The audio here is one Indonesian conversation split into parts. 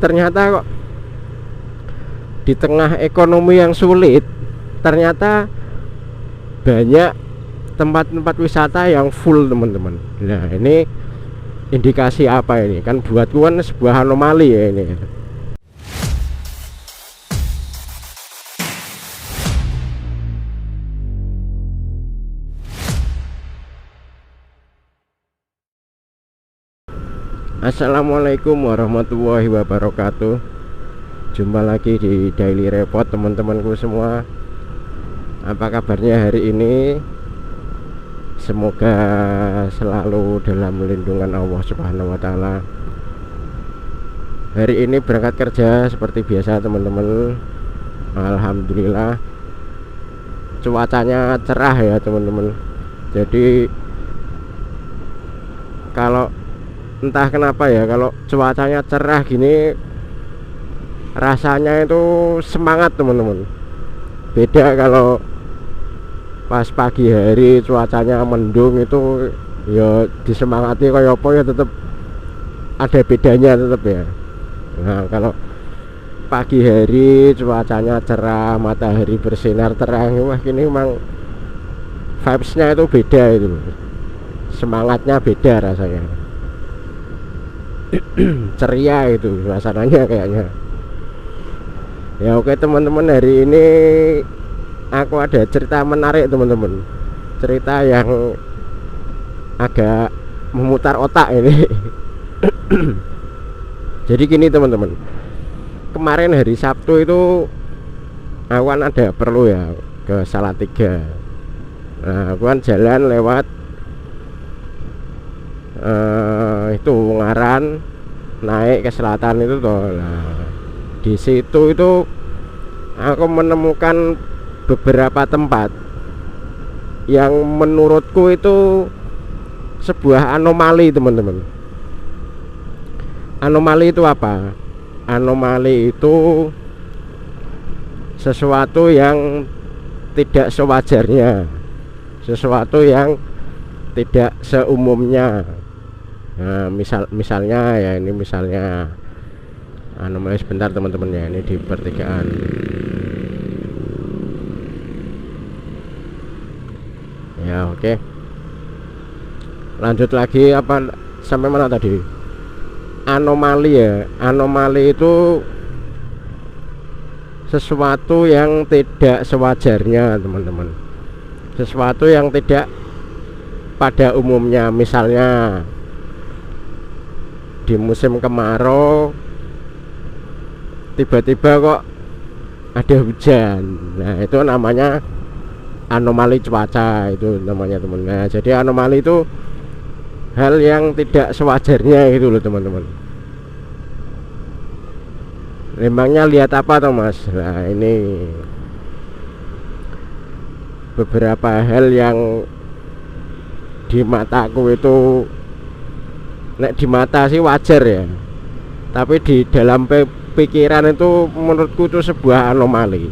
Ternyata kok di tengah ekonomi yang sulit, ternyata banyak tempat-tempat wisata yang full, teman-teman. Nah, ini indikasi apa ini? Kan buatku kan sebuah anomali ya ini. Assalamualaikum warahmatullahi wabarakatuh. Jumpa lagi di Daily Report, teman-temanku semua. Apa kabarnya hari ini? Semoga selalu dalam lindungan Allah Subhanahu wa taala. Hari ini berangkat kerja seperti biasa, teman-teman. Alhamdulillah cuacanya cerah ya, teman-teman. Jadi kalau entah kenapa ya, kalau cuacanya cerah gini rasanya itu semangat, teman-teman. Beda kalau pas pagi hari cuacanya mendung, itu ya disemangati kayak apa ya, tetap ada bedanya tetap ya. Nah, kalau pagi hari cuacanya cerah, matahari bersinar terang, wah ini memang vibesnya itu beda, itu semangatnya beda rasanya. Ceria itu suasananya kayaknya. Ya oke, teman-teman, hari ini aku ada cerita menarik, teman-teman. Cerita yang agak memutar otak ini. Jadi gini, teman-teman. Kemarin hari Sabtu itu aku kan ada perlu ya ke Salatiga. Nah, aku kan jalan lewat itu Ungaran, naik ke selatan itu toh. Nah, di situ itu aku menemukan beberapa tempat yang menurutku itu sebuah anomali, teman-teman. Anomali itu apa? Anomali itu sesuatu yang tidak sewajarnya, sesuatu yang tidak seumumnya. Nah, misalnya ya, ini misalnya anomali, sebentar teman-teman ya, ini di pertigaan. Ya oke, lanjut lagi, apa sampai mana tadi? Anomali ya, anomali itu sesuatu yang tidak sewajarnya, teman-teman. Sesuatu yang tidak pada umumnya. Misalnya di musim kemarau tiba-tiba kok ada hujan. Nah, itu namanya anomali cuaca, itu namanya, teman. Nah, jadi anomali itu hal yang tidak sewajarnya gitu loh, teman-teman. Memangnya lihat apa toh, Mas? Nah, ini beberapa hal yang di mataku itu, nek di mata sih wajar ya, tapi di dalam pikiran itu menurutku itu sebuah anomali.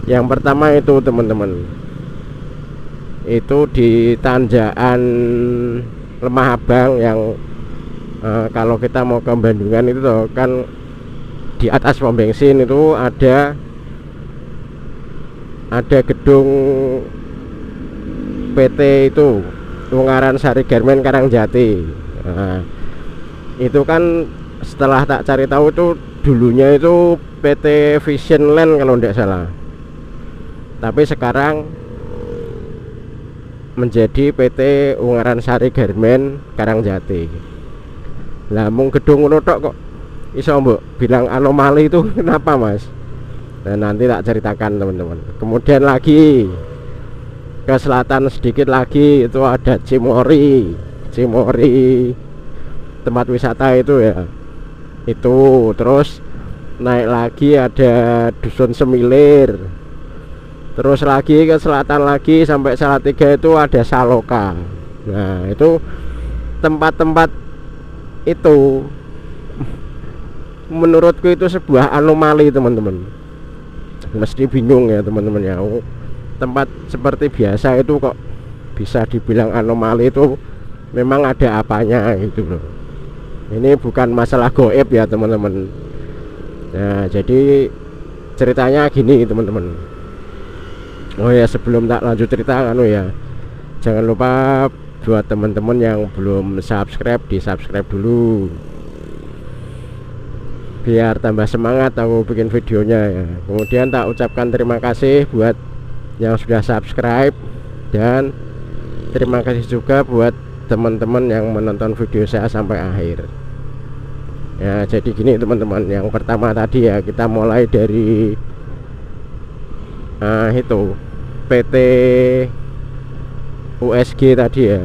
Yang pertama itu, teman-teman, itu di tanjakan Lemah Abang yang kalau kita mau ke Bandungan itu toh, kan di atas pom bensin itu ada gedung PT itu Ungaran Sari Garmen Karangjati. Nah, itu kan setelah tak cari tahu itu dulunya itu PT Vision Land kalau tidak salah, tapi sekarang menjadi PT Ungaran Sari Garmen Karangjati. Lah mung gedung ngono tok kok iso mbok bilang anomali itu kenapa, Mas? Nah, nanti tak ceritakan, teman-teman. Kemudian lagi ke selatan sedikit lagi itu ada Cimory tempat wisata itu ya. Itu terus naik lagi ada Dusun Semilir. Terus lagi ke selatan lagi sampai Salatiga itu ada Saloka. Nah, itu tempat-tempat itu menurutku itu sebuah anomali, teman-teman. Mesti bingung ya, teman-teman ya. Tempat seperti biasa itu kok bisa dibilang anomali, itu memang ada apanya gitu loh. Ini bukan masalah goib ya teman-teman. Nah, jadi ceritanya gini teman-teman. Oh ya, sebelum tak lanjut cerita ya, jangan lupa buat teman-teman yang belum subscribe, di subscribe dulu biar tambah semangat aku bikin videonya ya. Kemudian tak ucapkan terima kasih buat yang sudah subscribe, dan terima kasih juga buat teman-teman yang menonton video saya sampai akhir ya. Jadi gini teman-teman, yang pertama tadi ya, kita mulai dari itu PT USG tadi ya,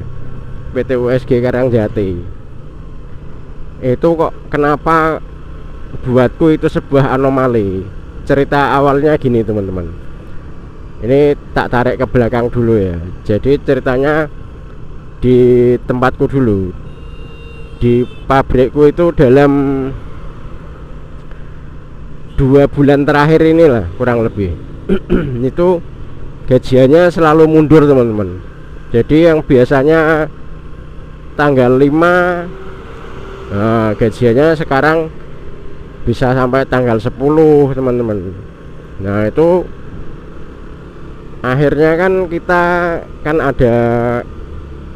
PT USG Karangjati. Itu kok kenapa buatku itu sebuah anomali. Cerita awalnya gini teman-teman, ini tak tarik ke belakang dulu ya. Jadi ceritanya di tempatku dulu, di pabrikku itu dalam 2 bulan terakhir inilah kurang lebih itu gajiannya selalu mundur teman-teman. Jadi yang biasanya tanggal 5, nah, gajiannya sekarang bisa sampai tanggal 10 teman-teman. Nah itu akhirnya kan kita kan ada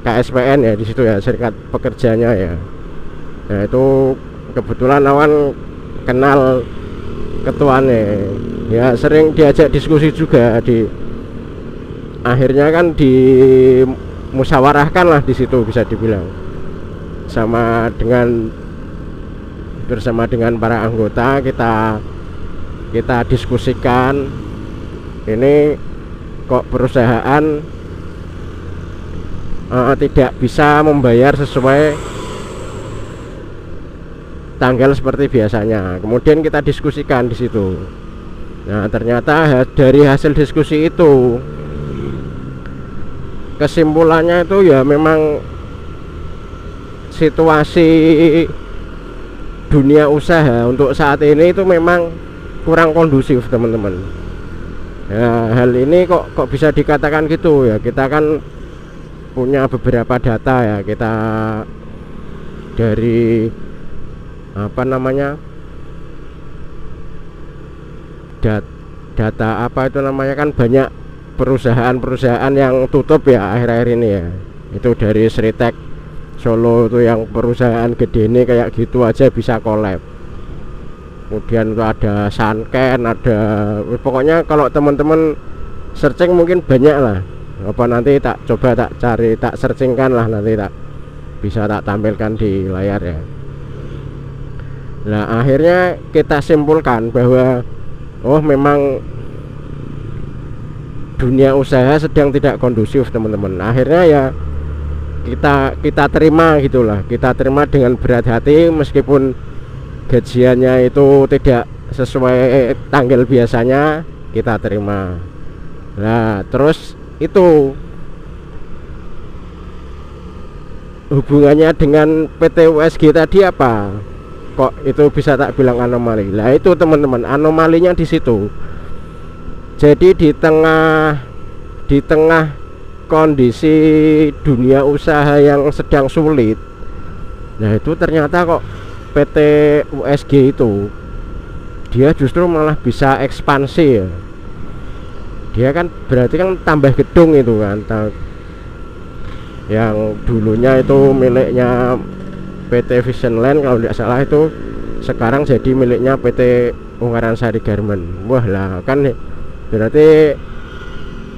KSPN ya di situ ya, serikat pekerjanya ya. Nah itu kebetulan awan kenal ketuanya ya, sering diajak diskusi juga. Di akhirnya kan dimusyawarahkan lah di situ, bisa dibilang bersama dengan para anggota, kita diskusikan ini kok perusahaan tidak bisa membayar sesuai tanggal seperti biasanya. Kemudian kita diskusikan di situ. Nah, ternyata dari hasil diskusi itu kesimpulannya itu ya memang situasi dunia usaha untuk saat ini itu memang kurang kondusif teman-teman. Ya, hal ini kok bisa dikatakan gitu ya. Kita kan punya beberapa data ya, kita dari data apa itu namanya, kan banyak perusahaan-perusahaan yang tutup ya akhir-akhir ini ya. Itu dari Sritek Solo itu yang perusahaan gede ini kayak gitu aja bisa collab. Kemudian itu ada Sanken, ada pokoknya kalau teman-teman searching mungkin banyak lah. Apa nanti tak coba tak cari, tak searchingkan lah, nanti tak bisa tak tampilkan di layar ya. Nah akhirnya kita simpulkan bahwa oh memang dunia usaha sedang tidak kondusif teman-teman. Akhirnya ya kita terima gitulah, kita terima dengan berat hati meskipun gajiannya itu tidak sesuai tanggal biasanya, kita terima. Nah terus itu hubungannya dengan PT USG tadi apa? Kok itu bisa tak bilang anomali? Lah itu teman-teman, anomalinya di situ. Jadi di tengah kondisi dunia usaha yang sedang sulit, nah itu ternyata kok PT USG itu dia justru malah bisa ekspansi ya. Dia kan berarti kan tambah gedung itu kan, yang dulunya itu miliknya PT Vision Land kalau tidak salah, itu sekarang jadi miliknya PT Ungaran Sari Garmen. Wah lah kan berarti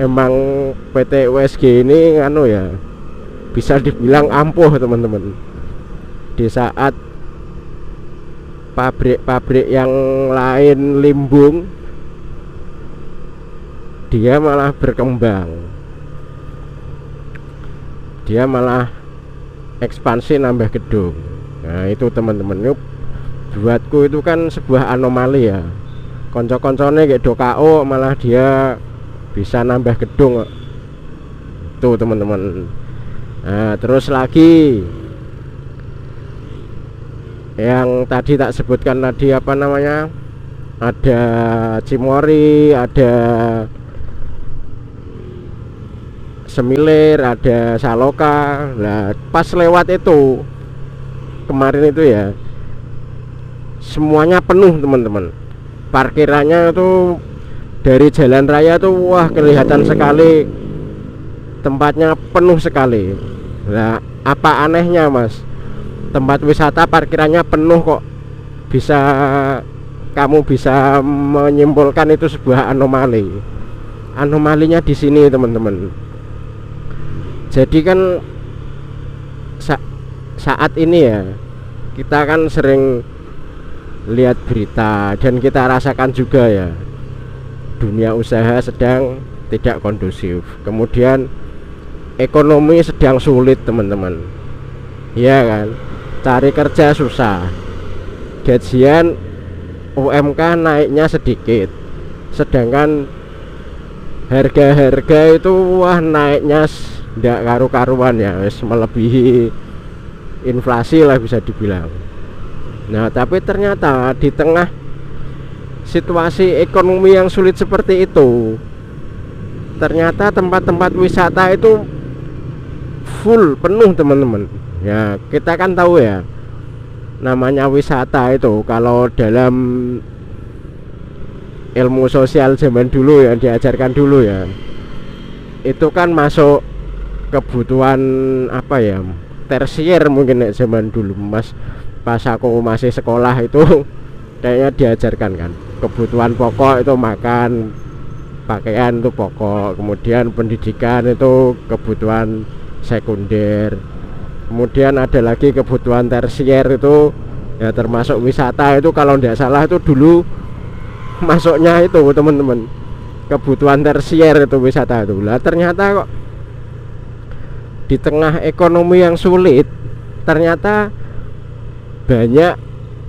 emang PT USG ini ya bisa dibilang ampuh teman-teman. Di saat pabrik-pabrik yang lain limbung, dia malah berkembang, dia malah ekspansi nambah gedung. Nah itu teman-teman, buatku itu kan sebuah anomali ya. Konco-koncone kayak DOKO malah dia bisa nambah gedung tuh teman-teman. Nah terus lagi yang tadi tak sebutkan tadi apa namanya, ada Cimory, ada Semilir, ada Saloka. Nah pas lewat itu kemarin itu ya semuanya penuh teman-teman. Parkirannya itu dari jalan raya tuh wah kelihatan sekali tempatnya penuh sekali. Nah, apa anehnya mas, tempat wisata parkirannya penuh kok bisa kamu bisa menyimpulkan itu sebuah anomali. Anomalinya di sini teman-teman. Jadi kan saat ini ya kita kan sering lihat berita dan kita rasakan juga ya, dunia usaha sedang tidak kondusif, kemudian ekonomi sedang sulit teman-teman. Iya kan, cari kerja susah, gajian UMK naiknya sedikit, sedangkan harga-harga itu wah naiknya tidak karu-karuan ya, wis melebihi inflasi lah bisa dibilang. Nah tapi ternyata di tengah situasi ekonomi yang sulit seperti itu, ternyata tempat-tempat wisata itu full penuh teman-teman. Ya kita kan tahu ya, namanya wisata itu kalau dalam ilmu sosial zaman dulu yang diajarkan dulu ya, itu kan masuk kebutuhan apa ya, tersier mungkin ya, zaman dulu mas, pas aku masih sekolah itu kayaknya diajarkan kan, kebutuhan pokok itu makan, pakaian itu pokok, kemudian pendidikan itu kebutuhan sekunder, kemudian ada lagi kebutuhan tersier itu ya termasuk wisata. Itu kalau tidak salah itu dulu masuknya itu teman-teman, kebutuhan tersier itu wisata itu. Lah ternyata kok di tengah ekonomi yang sulit ternyata banyak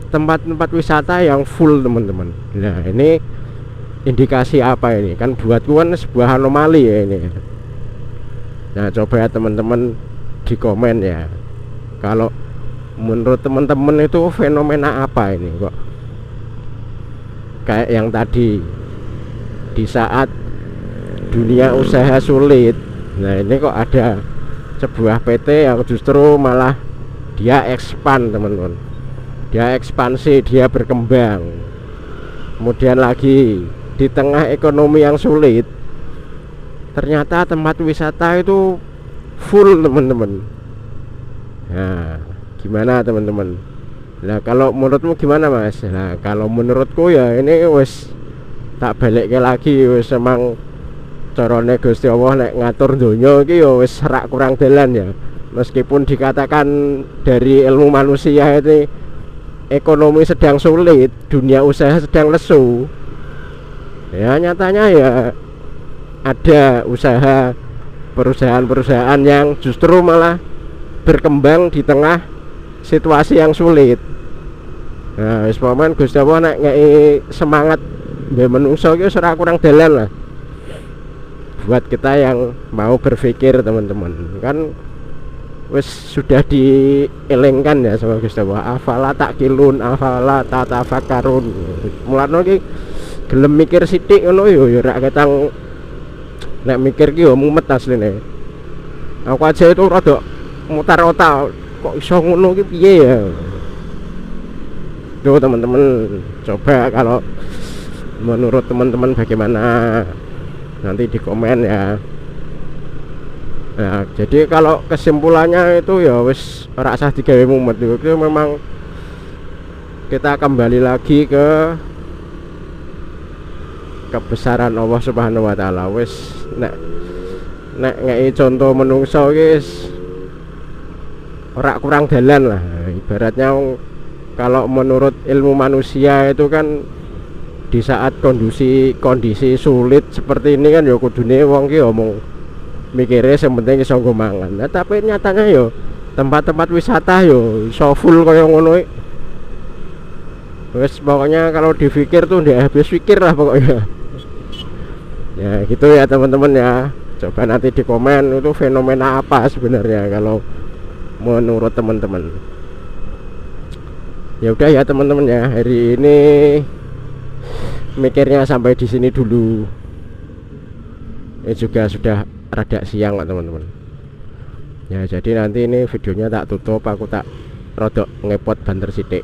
tempat-tempat wisata yang full teman-teman. Nah ini indikasi apa ini? Kan buatku kan sebuah anomali ya ini. Nah coba ya teman-teman di komen ya, kalau menurut teman-teman itu fenomena apa ini kok kayak yang tadi di saat dunia usaha sulit. Nah ini kok ada sebuah PT yang justru malah dia expand teman-teman, dia ekspansi, dia berkembang. Kemudian lagi di tengah ekonomi yang sulit ternyata tempat wisata itu full teman-teman. Nah gimana teman-teman? Nah kalau menurutmu gimana mas? Nah kalau menurutku ya ini wes tak balik lagi, wes emang carane Gusti Allah nek ngatur donya iki ya wis rak kurang dalan ya. Meskipun dikatakan dari ilmu manusia ini ekonomi sedang sulit, dunia usaha sedang lesu, ya nyatanya ya ada usaha perusahaan-perusahaan yang justru malah berkembang di tengah situasi yang sulit. Nah wis paman Gusti Allah nek ngei semangat mbek menungso iki ora kurang dalan lah buat kita yang mau berpikir teman-teman. Kan wis sudah dielengkan ya sama Gusti Allah, afala takilun, afala tatafakkarun. Mulane iki gelem mikir sithik ngono ya rak ketang nek mikir ki yo mumet asline. Aku aja itu rada mutar otak, kok iso ngono ki piye ya. Tuh teman-teman, coba kalau menurut teman-teman bagaimana, nanti di komen ya. Nah, jadi kalau kesimpulannya itu ya wis ora usah digawe mumet itu, memang kita kembali lagi ke kebesaran Allah Subhanahu wa taala. Wis nek ngei contoh menungso guys ora kurang dalan lah. Ibaratnya kalau menurut ilmu manusia itu kan di saat kondisi sulit seperti ini kan ya kudune wong ki omong mikirnya yang penting iso nggo mangan. Nah, tapi nyatanya yo tempat-tempat wisata yo iso full kaya ngono. Wes pokoknya kalau dipikir tuh ndak habis pikir lah pokoknya. Ya gitu ya teman-teman ya. Coba nanti di komen itu fenomena apa sebenarnya kalau menurut teman-teman. Ya udah ya teman-teman ya, hari ini mikirnya sampai di sini dulu. Ini juga sudah rada siang lah teman-teman. Ya jadi nanti ini videonya tak tutup, aku tak rodok ngepot banter sithik.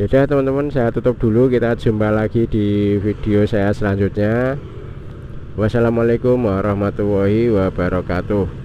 Yaudah teman-teman, saya tutup dulu, kita jumpa lagi di video saya selanjutnya. Wassalamualaikum warahmatullahi wabarakatuh.